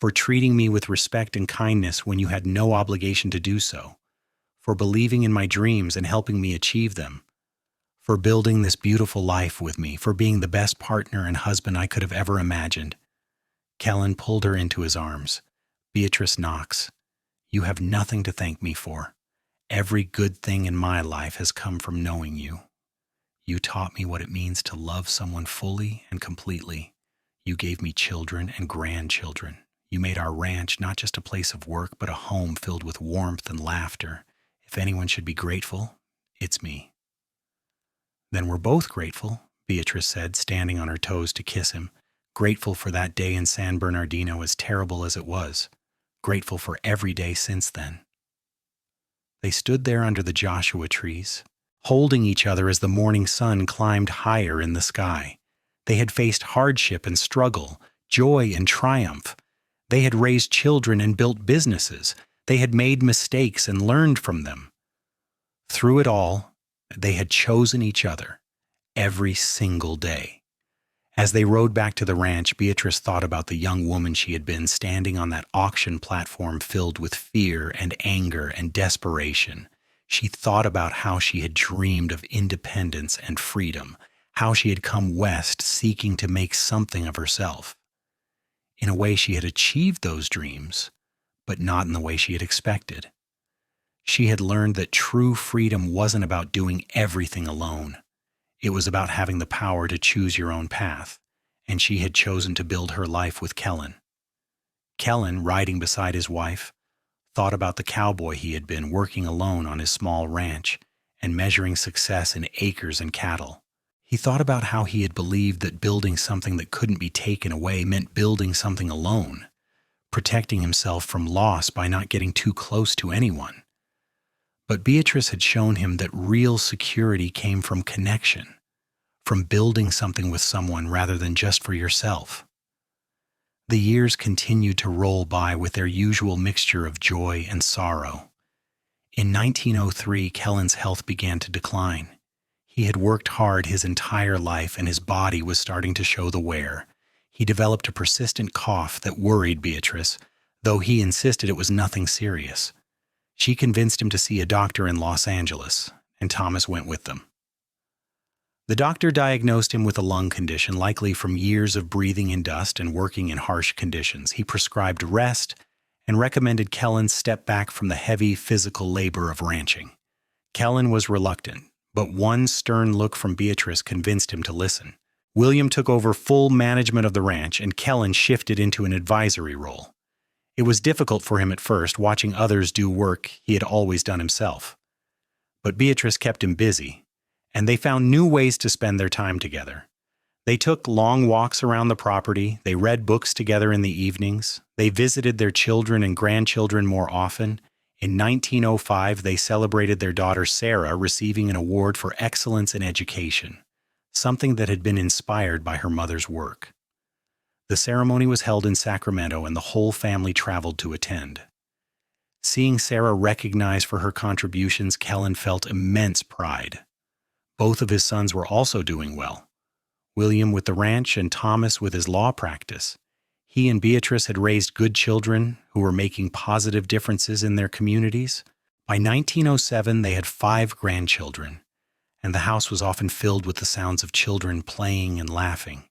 For treating me with respect and kindness when you had no obligation to do so. For believing in my dreams and helping me achieve them. For building this beautiful life with me. For being the best partner and husband I could have ever imagined." Kellan pulled her into his arms. "Beatrice Knox, you have nothing to thank me for. Every good thing in my life has come from knowing you. You taught me what it means to love someone fully and completely. You gave me children and grandchildren. You made our ranch not just a place of work, but a home filled with warmth and laughter. If anyone should be grateful, it's me." "Then we're both grateful," Beatrice said, standing on her toes to kiss him. "Grateful for that day in San Bernardino, as terrible as it was. Grateful for every day since then." They stood there under the Joshua trees, holding each other as the morning sun climbed higher in the sky. They had faced hardship and struggle, joy and triumph. They had raised children and built businesses. They had made mistakes and learned from them. Through it all, they had chosen each other every single day. As they rode back to the ranch, Beatrice thought about the young woman she had been, standing on that auction platform filled with fear and anger and desperation. She thought about how she had dreamed of independence and freedom, how she had come west seeking to make something of herself. In a way, she had achieved those dreams, but not in the way she had expected. She had learned that true freedom wasn't about doing everything alone. It was about having the power to choose your own path, and she had chosen to build her life with Kellan. Kellan, riding beside his wife, thought about the cowboy he had been, working alone on his small ranch and measuring success in acres and cattle. He thought about how he had believed that building something that couldn't be taken away meant building something alone, protecting himself from loss by not getting too close to anyone. But Beatrice had shown him that real security came from connection, from building something with someone rather than just for yourself. The years continued to roll by with their usual mixture of joy and sorrow. In 1903, Kellan's health began to decline. He had worked hard his entire life, and his body was starting to show the wear. He developed a persistent cough that worried Beatrice, though he insisted it was nothing serious. She convinced him to see a doctor in Los Angeles, and Thomas went with them. The doctor diagnosed him with a lung condition, likely from years of breathing in dust and working in harsh conditions. He prescribed rest and recommended Kellan step back from the heavy physical labor of ranching. Kellan was reluctant, but one stern look from Beatrice convinced him to listen. William took over full management of the ranch, and Kellan shifted into an advisory role. It was difficult for him at first, watching others do work he had always done himself. But Beatrice kept him busy, and they found new ways to spend their time together. They took long walks around the property, they read books together in the evenings, they visited their children and grandchildren more often. In 1905, they celebrated their daughter Sarah receiving an award for excellence in education, something that had been inspired by her mother's work. The ceremony was held in Sacramento and the whole family traveled to attend. Seeing Sarah recognized for her contributions, Kellan felt immense pride. Both of his sons were also doing well. William with the ranch and Thomas with his law practice. He and Beatrice had raised good children who were making positive differences in their communities. By 1907, they had 5 grandchildren, and the house was often filled with the sounds of children playing and laughing.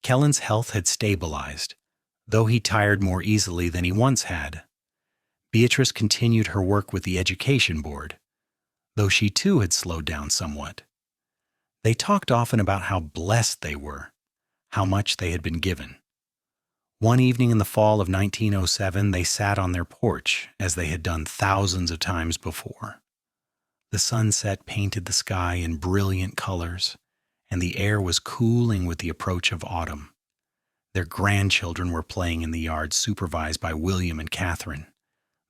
Kellan's health had stabilized, though he tired more easily than he once had. Beatrice continued her work with the education board, though she too had slowed down somewhat. They talked often about how blessed they were, how much they had been given. One evening in the fall of 1907, they sat on their porch, as they had done thousands of times before. The sunset painted the sky in brilliant colors, and the air was cooling with the approach of autumn. Their grandchildren were playing in the yard, supervised by William and Catherine.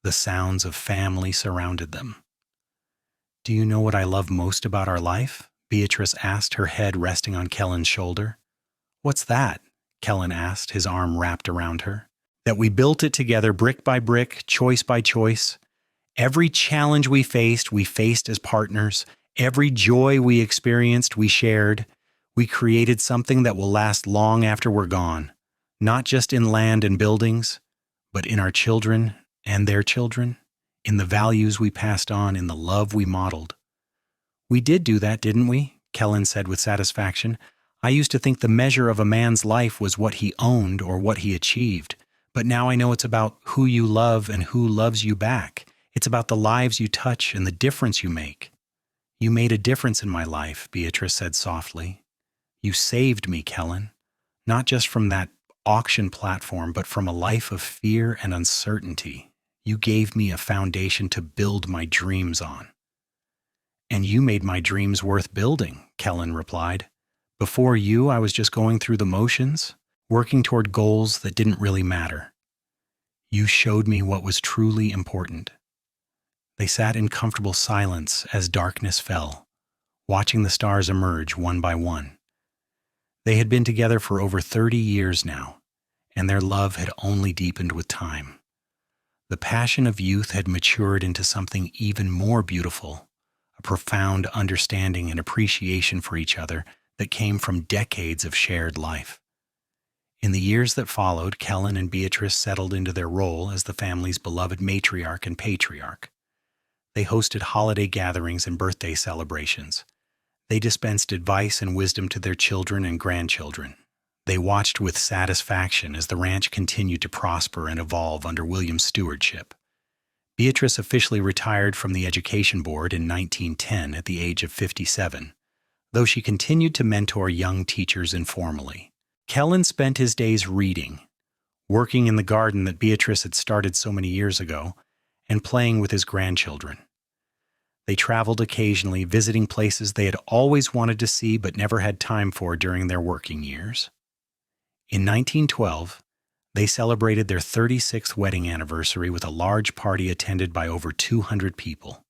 The sounds of family surrounded them. "Do you know what I love most about our life?" Beatrice asked, her head resting on Kellan's shoulder. "What's that?" Kellan asked, his arm wrapped around her. "That we built it together, brick by brick, choice by choice. Every challenge we faced as partners. Every joy we experienced, we shared. We created something that will last long after we're gone, not just in land and buildings, but in our children and their children, in the values we passed on, in the love we modeled." "We did do that, didn't we?" Kellan said with satisfaction. "I used to think the measure of a man's life was what he owned or what he achieved, but now I know it's about who you love and who loves you back. It's about the lives you touch and the difference you make." "You made a difference in my life," Beatrice said softly. "You saved me, Kellan, not just from that auction platform, but from a life of fear and uncertainty. You gave me a foundation to build my dreams on." "And you made my dreams worth building," Kellan replied. "Before you, I was just going through the motions, working toward goals that didn't really matter. You showed me what was truly important." They sat in comfortable silence as darkness fell, watching the stars emerge one by one. They had been together for over 30 years now, and their love had only deepened with time. The passion of youth had matured into something even more beautiful, a profound understanding and appreciation for each other that came from decades of shared life. In the years that followed, Kellan and Beatrice settled into their role as the family's beloved matriarch and patriarch. They hosted holiday gatherings and birthday celebrations. They dispensed advice and wisdom to their children and grandchildren. They watched with satisfaction as the ranch continued to prosper and evolve under William's stewardship. Beatrice officially retired from the education board in 1910 at the age of 57, though she continued to mentor young teachers informally. Kellan spent his days reading, working in the garden that Beatrice had started so many years ago, and playing with his grandchildren. They traveled occasionally, visiting places they had always wanted to see but never had time for during their working years. In 1912, they celebrated their 36th wedding anniversary with a large party attended by over 200 people.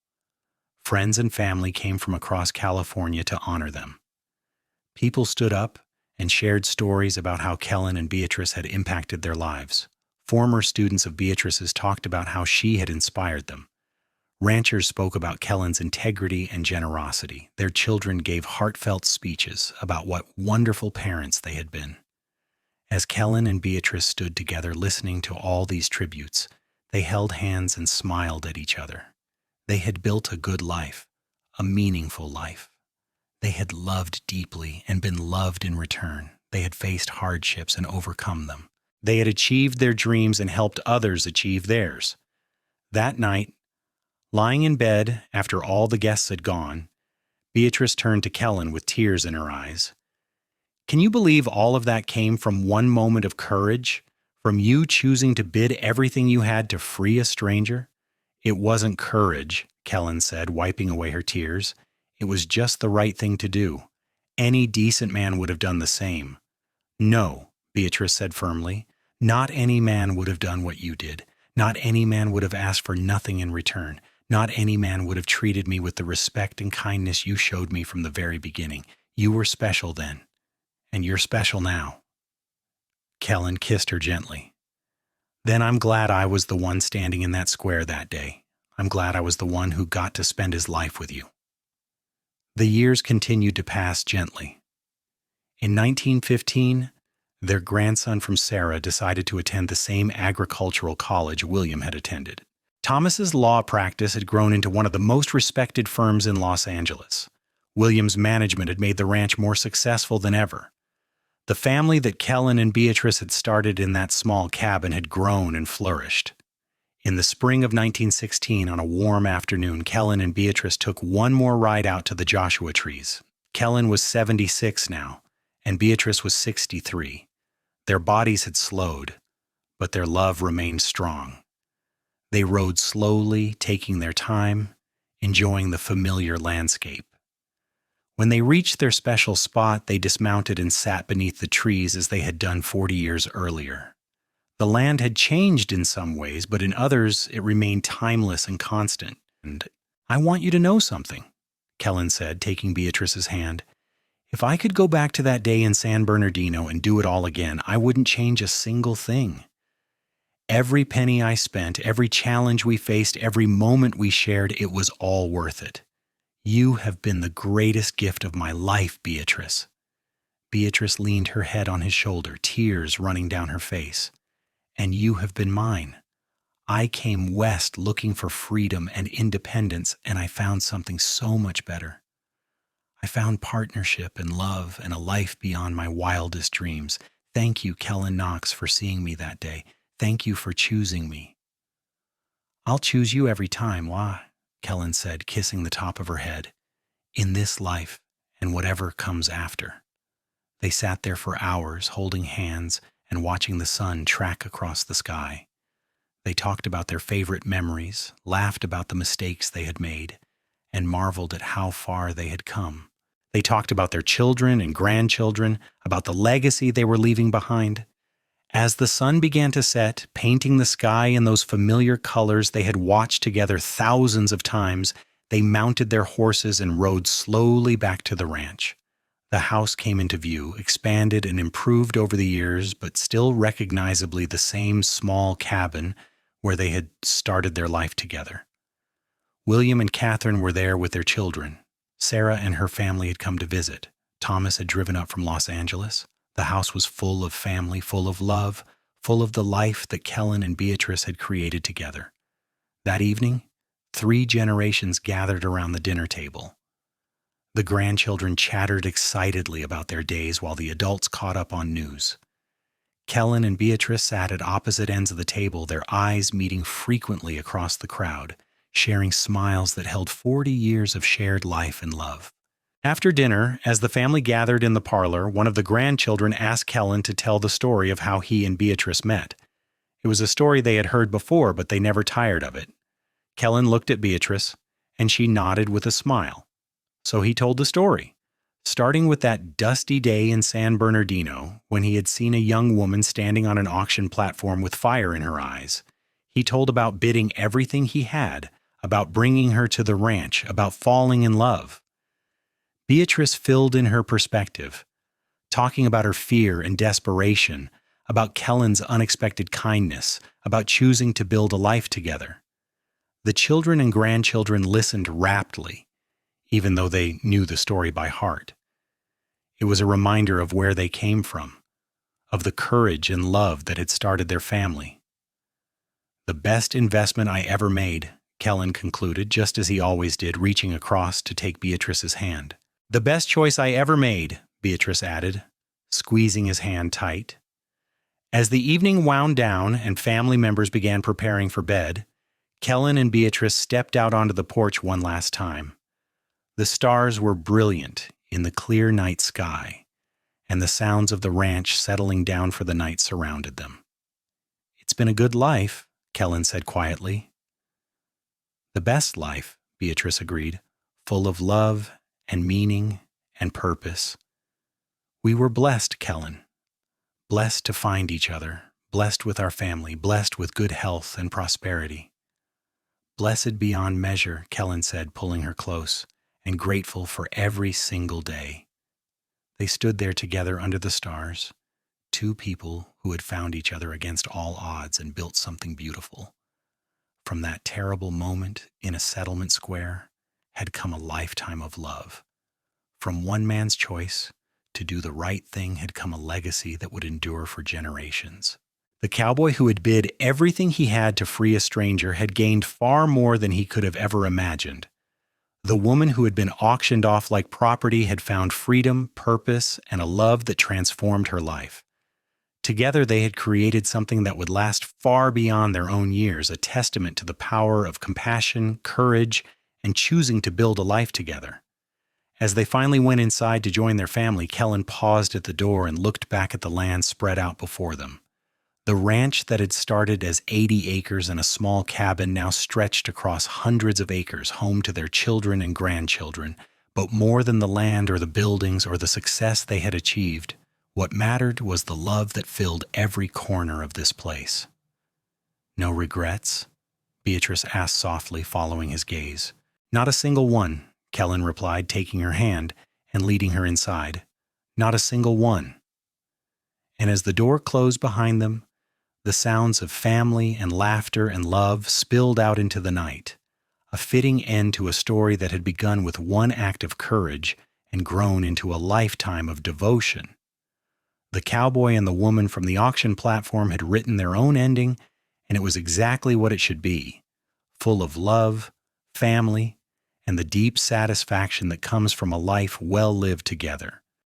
Friends and family came from across California to honor them. People stood up and shared stories about how Kellan and Beatrice had impacted their lives. Former students of Beatrice's talked about how she had inspired them. Ranchers spoke about Kellan's integrity and generosity. Their children gave heartfelt speeches about what wonderful parents they had been. As Kellan and Beatrice stood together listening to all these tributes, they held hands and smiled at each other. They had built a good life, a meaningful life. They had loved deeply and been loved in return. They had faced hardships and overcome them. They had achieved their dreams and helped others achieve theirs. That night, lying in bed after all the guests had gone, Beatrice turned to Kellan with tears in her eyes. "Can you believe all of that came from one moment of courage, From you choosing to bid everything you had to free a stranger? It wasn't courage, Kellan said, wiping away her tears. It was just the right thing to do. Any decent man would have done the same. No, Beatrice said firmly. Not any man would have done what you did. Not any man would have asked for nothing in return. Not any man would have treated me with the respect and kindness you showed me from the very beginning. You were special then, and you're special now. Kellan kissed her gently. Then I'm glad I was the one standing in that square that day. I'm glad I was the one who got to spend his life with you. The years continued to pass gently. In 1915, their grandson from Sarah decided to attend the same agricultural college William had attended. Thomas's law practice had grown into one of the most respected firms in Los Angeles. William's management had made the ranch more successful than ever. The family that Kellan and Beatrice had started in that small cabin had grown and flourished. In the spring of 1916, on a warm afternoon, Kellan and Beatrice took one more ride out to the Joshua trees. Kellan was 76 now, and Beatrice was 63. Their bodies had slowed, but their love remained strong. They rode slowly, taking their time, enjoying the familiar landscape. When they reached their special spot, they dismounted and sat beneath the trees as they had done 40 years earlier. The land had changed in some ways, but in others it remained timeless and constant. And I want you to know something, Kellan said, taking Beatrice's hand. If I could go back to that day in San Bernardino and do it all again, I wouldn't change a single thing. Every penny I spent, every challenge we faced, every moment we shared, it was all worth it. You have been the greatest gift of my life, Beatrice. Beatrice leaned her head on his shoulder, tears running down her face. And you have been mine. I came west looking for freedom and independence, and I found something so much better. I found partnership and love and a life beyond my wildest dreams. Thank you, Kellan Knox, for seeing me that day. Thank you for choosing me. I'll choose you every time, why? Kellan said, kissing the top of her head. In this life and whatever comes after. They sat there for hours, holding hands and watching the sun track across the sky. They talked about their favorite memories, laughed about the mistakes they had made, and marveled at how far they had come. They talked about their children and grandchildren, about the legacy they were leaving behind. As the sun began to set, painting the sky in those familiar colors they had watched together thousands of times, they mounted their horses and rode slowly back to the ranch. The house came into view, expanded and improved over the years, but still recognizably the same small cabin where they had started their life together. William and Catherine were there with their children. Sarah and her family had come to visit. Thomas had driven up from Los Angeles. The house was full of family, full of love, full of the life that Kellan and Beatrice had created together. That evening, 3 generations gathered around the dinner table. The grandchildren chattered excitedly about their days while the adults caught up on news. Kellan and Beatrice sat at opposite ends of the table, their eyes meeting frequently across the crowd, sharing smiles that held 40 years of shared life and love. After dinner, as the family gathered in the parlor, one of the grandchildren asked Kellan to tell the story of how he and Beatrice met. It was a story they had heard before, but they never tired of it. Kellan looked at Beatrice, and she nodded with a smile. So he told the story, starting with that dusty day in San Bernardino when he had seen a young woman standing on an auction platform with fire in her eyes. He told about bidding everything he had, about bringing her to the ranch, about falling in love. Beatrice filled in her perspective, talking about her fear and desperation, about Kellan's unexpected kindness, about choosing to build a life together. The children and grandchildren listened raptly, even though they knew the story by heart. It was a reminder of where they came from, of the courage and love that had started their family. The best investment I ever made, Kellan concluded, just as he always did, reaching across to take Beatrice's hand. The best choice I ever made, Beatrice added, squeezing his hand tight. As the evening wound down and family members began preparing for bed, Kellan and Beatrice stepped out onto the porch one last time. The stars were brilliant in the clear night sky, and the sounds of the ranch settling down for the night surrounded them. "It's been a good life," Kellan said quietly. "The best life," Beatrice agreed, "full of love and meaning and purpose. We were blessed, Kellan, blessed to find each other, blessed with our family, blessed with good health and prosperity." "Blessed beyond measure," Kellan said, pulling her close, "and grateful for every single day." They stood there together under the stars, two people who had found each other against all odds and built something beautiful. From that terrible moment in a settlement square had come a lifetime of love. From one man's choice to do the right thing had come a legacy that would endure for generations. The cowboy who had bid everything he had to free a stranger had gained far more than he could have ever imagined. The woman who had been auctioned off like property had found freedom, purpose, and a love that transformed her life. Together they had created something that would last far beyond their own years, a testament to the power of compassion, courage, and choosing to build a life together. As they finally went inside to join their family, Kellan paused at the door and looked back at the land spread out before them. The ranch that had started as 80 acres and a small cabin now stretched across hundreds of acres, home to their children and grandchildren. But more than the land or the buildings or the success they had achieved, what mattered was the love that filled every corner of this place. "No regrets?" Beatrice asked softly, following his gaze. "Not a single one," Kellan replied, taking her hand and leading her inside. "Not a single one." And as the door closed behind them, the sounds of family and laughter and love spilled out into the night, a fitting end to a story that had begun with one act of courage and grown into a lifetime of devotion. The cowboy and the woman from the auction platform had written their own ending, and it was exactly what it should be, full of love, family, and the deep satisfaction that comes from a life well lived together.